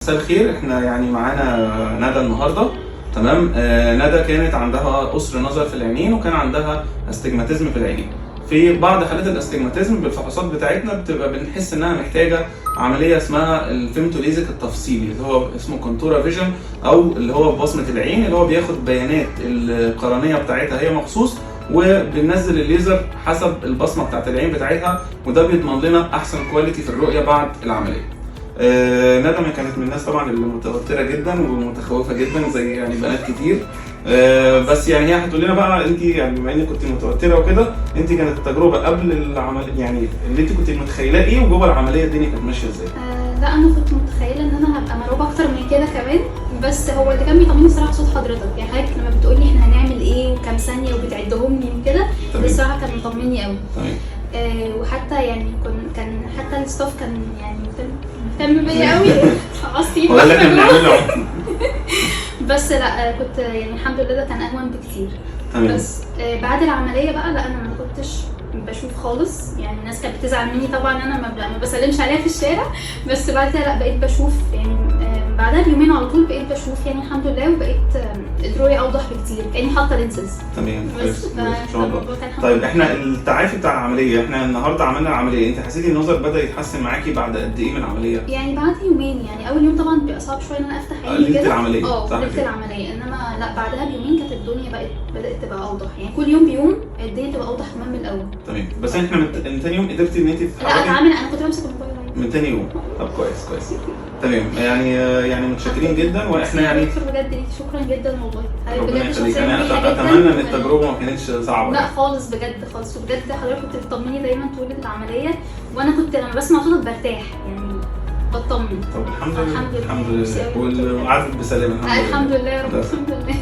مساء الخير. احنا يعني معانا ندى النهارده. تمام. ندى كانت عندها قصر نظر في العينين وكان عندها استجماتيزم في العينين. في بعض حالات الاستجماتيزم بالفحوصات بتاعتنا بتبقى بنحس انها محتاجه عمليه اسمها الفيمتوليزك التفصيلي اللي هو اسمه كونتورا فيجن، او اللي هو بصمه العين اللي هو بياخد بيانات القرنيه بتاعتها هي مخصوص وبننزل الليزر حسب البصمه بتاعت العين بتاعتها، وده بيضمن لنا احسن كواليتي في الرؤيه بعد العمليه. ندى كانت من الناس طبعا اللي متوتره جدا ومتخوفه جدا زي يعني بنات كتير. بس يعني هي هتقول لنا بقى انت يعني بما انك كنت متوتره وكده، انت كانت التجربه قبل العمليه يعني اللي انت كنت متخيلاه ايه، وجوه العمليه الدنيا كانت ماشيه ازاي؟ لا انا كنت متخيله ان انا هبقى مرعوبه اكتر من كده كمان، بس هو اللي كان بيطمني الصراحه صوت حضرتك. يعني حضرتك لما بتقولي احنا هنعمل ايه وكام ثانيه وبتعدهم لي وكده، ده الصراحه كان مطمني قوي. تمام. وحتى يعني كان حتى الستاف كان يعني مهتم بيا قوي. عصتي ولا كان بنعمله. بس لا كنت يعني الحمد لله ده كان اهون بكتير. تمام. بس بعد العمليه بقى لا انا ما كنتش بشوف خالص. يعني الناس كانت بتزعل مني طبعا، انا ما بسلمش عليها في الشارع، بس بعد كده لا بقيت بشوف. يعني بعدها بيومين على طول بقيت بشوف يعني الحمد لله، وبقيت الرؤيه اوضح بكتير كاني حاطه لينسز. تمام. بس ان شاء الله. طيب احنا التعافي بتاع العمليه، احنا النهارده عملنا العمليه، انت حسيتي النظر بدا يتحسن معاكي بعد قد ايه من العمليه؟ يعني بعد يومين. يعني اول يوم طبعا بيبقى صعب شويه ان انا افتح عيني كده ليله العمليه. ليله العمليه، انما لا بعدها بيومين كانت الدنيا بدات تبقى اوضح. يعني كل يوم بيوم الدنيا تبقى اوضح كمان من الاول. تمام. بس احنا من تاني يوم قدرتي ان انت لا انا كنت بمسك الموبايل من تاني يوم. طب كويس. تمام. يعني متشكرين جدا، واحنا يعني بجد ليكي شكرا جدا والله. ربنا يخليك. انا اتمنى ان التجربه ما كانتش صعبه. لا خالص بجد خالص، وبجد حضرتك كنت بتطمني دايما طول العمليه، وانا كنت لما بسمع صوتك برتاح يعني بطمن. طب الحمد لله. والقعدت بسلامه. الحمد لله يا رب. الحمد لله.